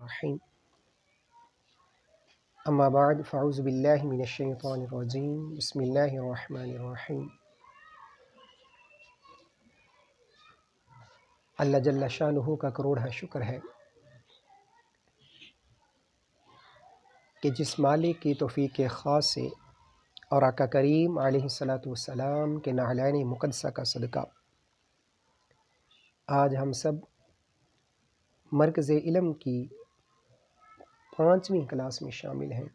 الرحیم اما بعد فاعوذ باللہ من الشیطان الرجیم بسم اللہ الرحمن الرحیم۔ اللہ جل شانہ کا کروڑہ شکر ہے کہ جس مالک کی توفیق خاص سے اور آقا کریم علیہ الصلاۃ والسلام کے نعلین مقدسہ کا صدقہ آج ہم سب مرکز علم کی 5ویں کلاس میں شامل ہیں۔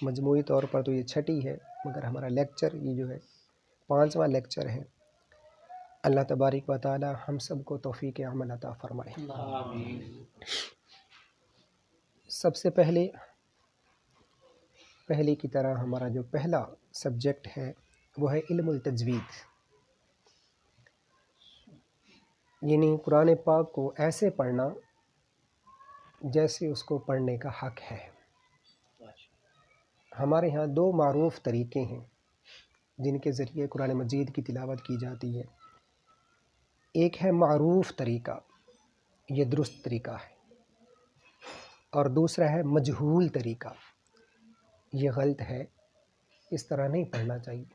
مجموعی طور پر تو یہ 6ٹھی ہے، مگر ہمارا لیکچر یہ جو ہے 5واں لیکچر ہے۔ اللہ تبارک و تعالی ہم سب کو توفیق عمل عطا فرمائے۔ سب سے پہلے کی طرح ہمارا جو پہلا سبجیکٹ ہے وہ ہے علم التجوید، یعنی قرآن پاک کو ایسے پڑھنا جیسے اس کو پڑھنے کا حق ہے۔ ہمارے ہاں 2 معروف طریقے ہیں جن کے ذریعے قرآن مجید کی تلاوت کی جاتی ہے۔ ایک ہے معروف طریقہ، یہ درست طریقہ ہے، اور دوسرا ہے مجہول طریقہ، یہ غلط ہے، اس طرح نہیں پڑھنا چاہیے۔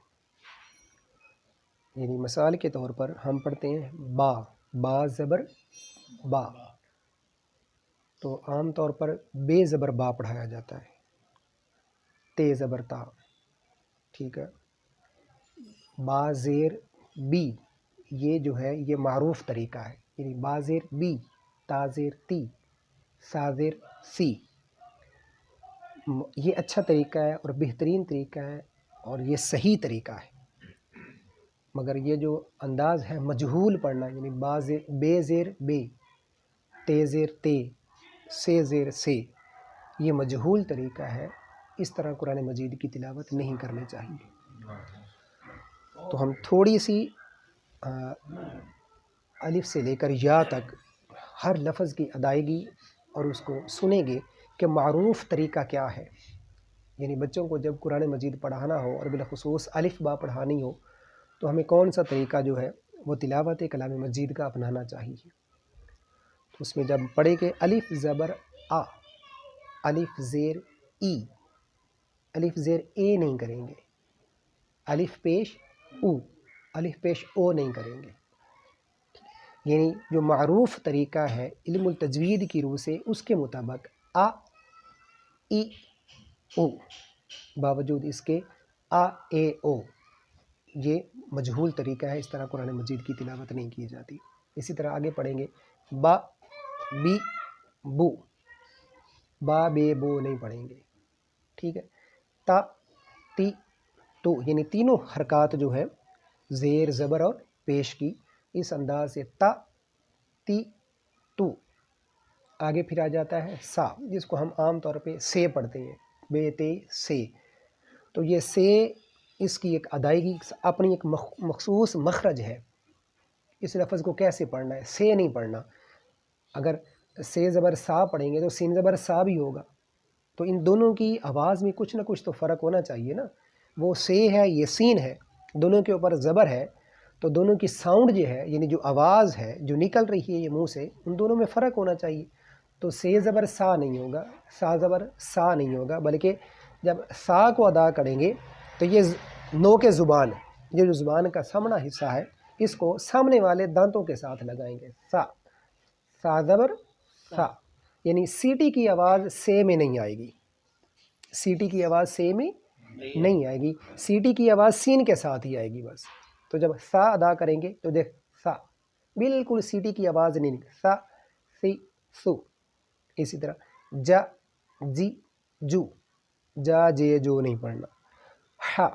یعنی مثال کے طور پر ہم پڑھتے ہیں با زبر با، تو عام طور پر بے زبر با پڑھایا جاتا ہے، تے زبر تا، ٹھیک ہے۔ با زیر بی، یہ جو ہے یہ معروف طریقہ ہے، یعنی با زیر بی، تا زیر تی، سا زیر سی، یہ اچھا طریقہ ہے اور بہترین طریقہ ہے اور یہ صحیح طریقہ ہے۔ مگر یہ جو انداز ہے مجہول پڑھنا، یعنی بے زیر بے، تے زیر تے، سے زیر سے، یہ مجہول طریقہ ہے، اس طرح قرآن مجید کی تلاوت نہیں کرنی چاہیے۔ تو ہم تھوڑی سی الف سے لے کر یا تک ہر لفظ کی ادائیگی اور اس کو سنیں گے کہ معروف طریقہ کیا ہے۔ یعنی بچوں کو جب قرآن مجید پڑھانا ہو اور بالخصوص الف با پڑھانی ہو تو ہمیں کون سا طریقہ جو ہے وہ تلاوت کلام مجید کا اپنانا چاہیے۔ تو اس میں جب پڑھے کہ الف زبر آ، الف زیر ای، الف زیر اے نہیں کریں گے، الف پیش او، الف پیش او نہیں کریں گے۔ یعنی جو معروف طریقہ ہے علم التجوید کی روح سے، اس کے مطابق آ ای او، باوجود اس کے آ اے او، یہ مجہول طریقہ ہے، اس طرح قرآن مجید کی تلاوت نہیں کی جاتی۔ اسی طرح آگے پڑھیں گے با بی بو، با بے بو نہیں پڑھیں گے، ٹھیک ہے۔ تا تی تو، یعنی تینوں حرکات جو ہے زیر زبر اور پیش کی، اس انداز سے تا تی تو۔ آگے پھر آ جاتا ہے سا، جس کو ہم عام طور پہ سے پڑھتے ہیں، بے تے سے، تو یہ سے اس کی ایک ادائیگی اپنی ایک مخصوص مخرج ہے۔ اس لفظ کو کیسے پڑھنا ہے؟ سے نہیں پڑھنا۔ اگر سے زبر سا پڑھیں گے تو سین زبر سا بھی ہوگا، تو ان دونوں کی آواز میں کچھ نہ کچھ تو فرق ہونا چاہیے نا۔ وہ سے ہے، یہ سین ہے، دونوں کے اوپر زبر ہے، تو دونوں کی ساؤنڈ جو ہے، یعنی جو آواز ہے جو نکل رہی ہے یہ منہ سے، ان دونوں میں فرق ہونا چاہیے۔ تو سے زبر سا نہیں ہوگا، سا زبر سا نہیں ہوگا، بلکہ جب سا کو ادا کریں گے تو یہ نوک زبان، یہ جو زبان کا سامنا حصہ ہے، اس کو سامنے والے دانتوں کے ساتھ لگائیں گے۔ سا، سا زبر سا، یعنی سیٹی کی آواز سے میں نہیں آئے گی، سیٹی کی آواز سے میں نہیں آئے گی، سیٹی کی آواز سین کے ساتھ ہی آئے گی بس۔ تو جب سا ادا کریں گے تو دیکھ سا، بالکل سیٹی کی آواز نہیں نکل، سا سی سو۔ اسی طرح جا جی جو، جا جے جو نہیں پڑھنا۔ ہا،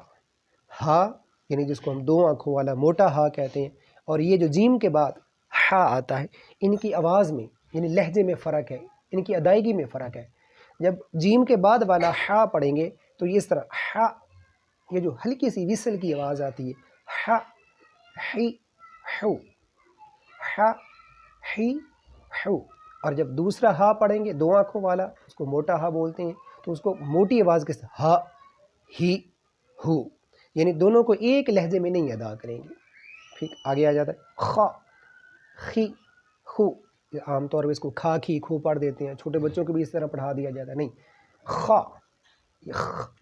ہا یعنی جس کو ہم 2 آنکھوں والا موٹا ہا کہتے ہیں، اور یہ جو جیم کے بعد ہا آتا ہے، ان کی آواز میں یعنی لہجے میں فرق ہے، ان کی ادائیگی میں فرق ہے۔ جب جیم کے بعد والا ہا پڑھیں گے تو یہ اس طرح ہا، یہ جو ہلکی سی وصل کی آواز آتی ہے، ہا ہی ہو، ہا ہی ہو۔ اور جب دوسرا ہا پڑھیں گے 2 آنکھوں والا، اس کو موٹا ہا بولتے ہیں، تو اس کو موٹی آواز کے ساتھ ہا ہی ہو، یعنی دونوں کو ایک لہجے میں نہیں ادا کریں گے۔ پھر آگے آ جاتا ہے خا خی خو، عام طور پہ اس کو کھا کھی کھو پڑھ دیتے ہیں، چھوٹے بچوں کو بھی اس طرح پڑھا دیا جاتا ہے، نہیں، خا،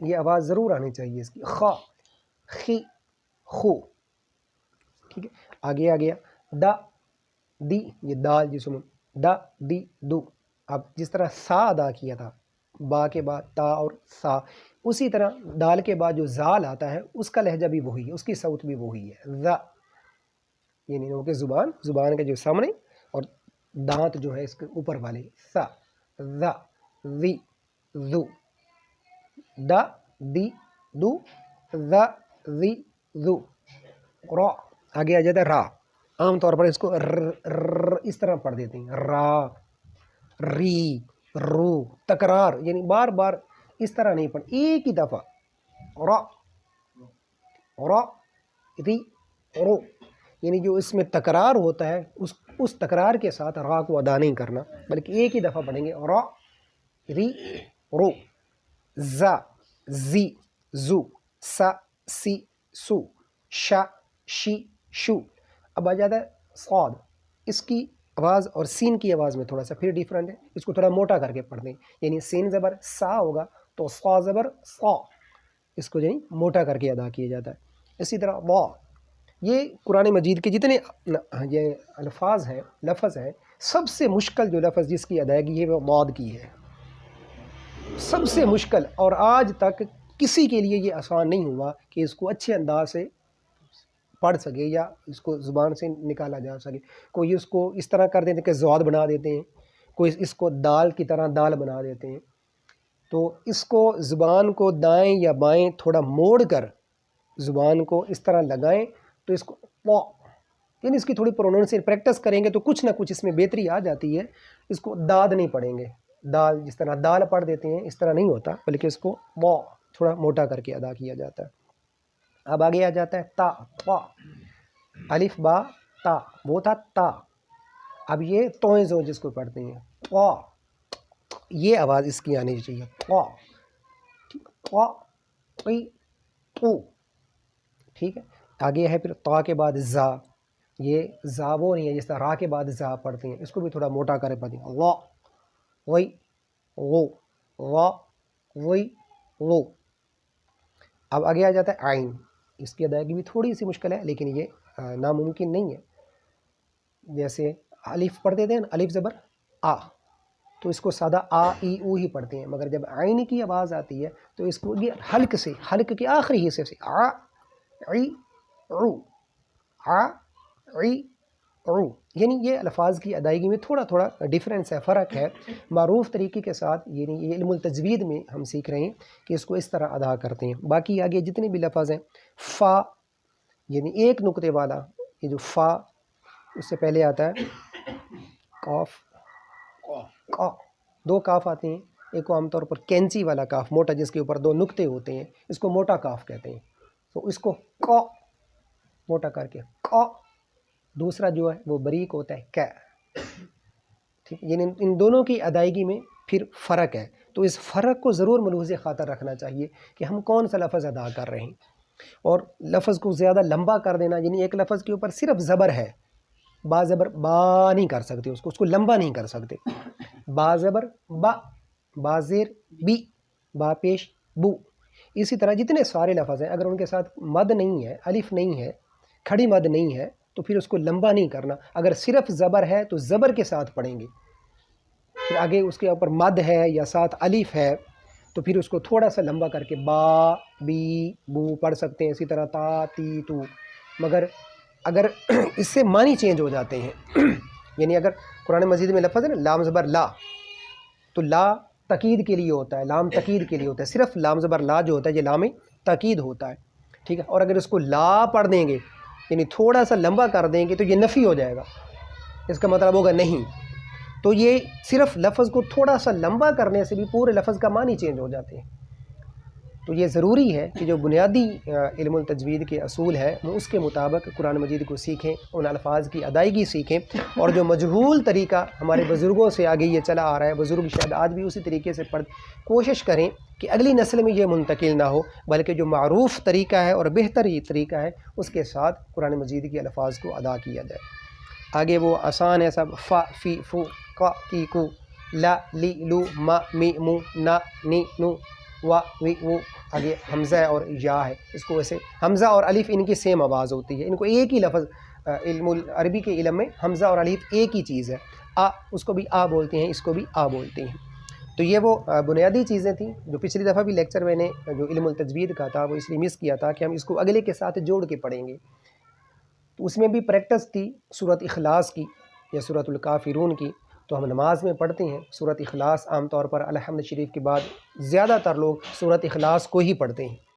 یہ آواز ضرور آنی چاہیے اس کی، خا، خی، خو، ٹھیک ہے. آگے آ گیا دا، دی، یہ دال جسم، دا، دی، دو. اب جس طرح سا ادا کیا تھا با کے بعد تا اور سا، اسی طرح دال کے بعد جو زال آتا ہے اس کا لہجہ بھی وہی ہے، اس کی صوت بھی وہی ہے، ذا، یعنی ان کے زبان کے جو سامنے اور دانت جو ہے اس کے اوپر والے، سا، ذا، ذی، ذو، دا، دی، دو، ذا، ذی، ذو، را. آگے آ جاتا ہے را. عام طور پر اس کو اس طرح پڑھ دیتے ہیں، را، ری، رو، تکرار، یعنی بار بار اس طرح نہیں پڑھ، ایک ہی دفعہ، را، را، ری، رو. یعنی جو اس میں تکرار ہوتا ہے اس تکرار کے ساتھ را کو ادا نہیں کرنا، بلکہ ایک ہی دفعہ پڑھیں گے، را، ری، رو، زا، زی، زو، سا، سی، سو، شا، شی، شو. اب آ جاتا ہے صاد. اس کی آواز اور سین کی آواز میں تھوڑا سا پھر ڈیفرنٹ ہے، اس کو تھوڑا موٹا کر کے پڑھ دیں، یعنی سین زبر سا ہوگا تو صا زبر صا، اس کو یعنی موٹا کر کے ادا کیا جاتا ہے. اسی طرح وا. یہ قرآن مجید کے جتنے یہ الفاظ ہیں، لفظ ہیں، سب سے مشکل جو لفظ جس کی ادائیگی ہے وہ ضاد کی ہے، سب سے مشکل. اور آج تک کسی کے لیے یہ آسان نہیں ہوا کہ اس کو اچھے انداز سے پڑھ سکے یا اس کو زبان سے نکالا جا سکے. کوئی اس کو اس طرح کر دیتے ہیں کہ زواد بنا دیتے ہیں، کوئی اس کو دال کی طرح دال بنا دیتے ہیں. تو اس کو زبان کو دائیں یا بائیں تھوڑا موڑ کر زبان کو اس طرح لگائیں تو اس کو وا، یعنی اس کی تھوڑی پروننسیشن پریکٹس کریں گے تو کچھ نہ کچھ اس میں بہتری آ جاتی ہے. اس کو داد نہیں پڑھیں گے، دال جس طرح دال پڑھ دیتے ہیں اس طرح نہیں ہوتا، بلکہ اس کو وا تھوڑا موٹا کر کے ادا کیا جاتا ہے. اب آگے آ جاتا ہے تا، تا، الف با تا، وہ تھا تا. اب یہ توئیں زو جس کو پڑھتے ہیں، تا، یہ آواز اس کی آنی چاہیے، تا، تا، قی، تو، ٹھیک ہے. آگے ہے پھر تا کے بعد زا. یہ زا وہ نہیں ہے جس طرح را کے بعد زا پڑھتے ہیں، اس کو بھی تھوڑا موٹا کرے پڑھتے ہیں، وا، وی، غو، وا، وی، غو. اب آگے آ جاتا ہے عین. اس کی ادائیگی بھی تھوڑی سی مشکل ہے لیکن یہ ناممکن نہیں ہے. جیسے الف پڑھتے تھے نا، الف زبر آ، تو اس کو سادہ آ ای او ہی پڑھتے ہیں، مگر جب عین کی آواز آتی ہے تو اس کو یہ حلق سے، حلق کے آخری حصے سے، آ، عی، عو، آ، عی، عو. یعنی یہ الفاظ کی ادائیگی میں تھوڑا تھوڑا ڈیفرنس ہے، فرق ہے. معروف طریقے کے ساتھ، یعنی یہ علم التجوید میں ہم سیکھ رہے ہیں کہ اس کو اس طرح ادا کرتے ہیں. باقی آگے جتنے بھی لفظ ہیں، فا، یعنی ایک نقطے والا، یہ جو فا اس سے پہلے آتا ہے کاف، کا، دو کاف آتے ہیں. ایک کو عام طور پر کینچی والا کاف موٹا جس کے اوپر دو نقطے ہوتے ہیں، اس کو موٹا کاف کہتے ہیں. تو اس کو کا موٹا کر کے کا. دوسرا جو ہے وہ باریک ہوتا ہے کا. ٹھیک، یعنی ان دونوں کی ادائیگی میں پھر فرق ہے. تو اس فرق کو ضرور ملحوظ خاطر رکھنا چاہیے کہ ہم کون سا لفظ ادا کر رہے ہیں. اور لفظ کو زیادہ لمبا کر دینا، یعنی ایک لفظ کے اوپر صرف زبر ہے، با زبر با نہیں کر سکتے، اس کو لمبا نہیں کر سکتے. با زبر با، با زیر بی، با پیش بو. اسی طرح جتنے سارے لفظ ہیں اگر ان کے ساتھ مد نہیں ہے، الف نہیں ہے، کھڑی مد نہیں ہے، تو پھر اس کو لمبا نہیں کرنا. اگر صرف زبر ہے تو زبر کے ساتھ پڑھیں گے. پھر آگے اس کے اوپر مد ہے یا ساتھ الف ہے تو پھر اس کو تھوڑا سا لمبا کر کے با، بی، بو پڑھ سکتے ہیں. اسی طرح تا، تی، تو. مگر اگر اس سے معنی چینج ہو جاتے ہیں، یعنی اگر قرآن مجید میں لفظ ہے نا لام زبر لا، تو لا تاکید کے لیے ہوتا ہے، لام تاکید کے لیے ہوتا ہے. صرف لام زبر لا جو ہوتا ہے یہ لام تاکید ہوتا ہے. ٹھیک ہے. اور اگر اس کو لا پڑھ دیں گے، یعنی تھوڑا سا لمبا کر دیں گے، تو یہ نفی ہو جائے گا، اس کا مطلب ہوگا نہیں. تو یہ صرف لفظ کو تھوڑا سا لمبا کرنے سے بھی پورے لفظ کا معنی چینج ہو جاتے ہیں. تو یہ ضروری ہے کہ جو بنیادی علم التجوید کے اصول ہے وہ اس کے مطابق قرآن مجید کو سیکھیں، ان الفاظ کی ادائیگی سیکھیں. اور جو مجہول طریقہ ہمارے بزرگوں سے آگے یہ چلا آ رہا ہے، بزرگ شاید آج بھی اسی طریقے سے کوشش کریں کہ اگلی نسل میں یہ منتقل نہ ہو، بلکہ جو معروف طریقہ ہے اور بہتر یہ طریقہ ہے اس کے ساتھ قرآن مجید کے الفاظ کو ادا کیا جائے. آگے وہ آسان ہے سب، فا فی فو کا کی کو، لا لی لو ما می مو نا نی نو وا وی وہ. آگے حمزہ اور یا ہے، اس کو ویسے حمزہ اور الف ان کی سیم آواز ہوتی ہے، ان کو ایک ہی لفظ علم عربی کے علم میں حمزہ اور الف ایک ہی چیز ہے. اس کو بھی بولتے ہیں، اس کو بھی بولتے ہیں. تو یہ وہ بنیادی چیزیں تھیں جو پچھلی دفعہ بھی لیکچر میں نے جو علم التجوید کا تھا وہ اس لیے مس کیا تھا کہ ہم اس کو اگلے کے ساتھ جوڑ کے پڑھیں گے. تو اس میں بھی پریکٹس تھی سورۃ اخلاص کی یا سورۃ الکافرون کی. تو ہم نماز میں پڑھتے ہیں سورۃ اخلاص، عام طور پر الحمد شریف کے بعد زیادہ تر لوگ سورۃ اخلاص کو ہی پڑھتے ہیں.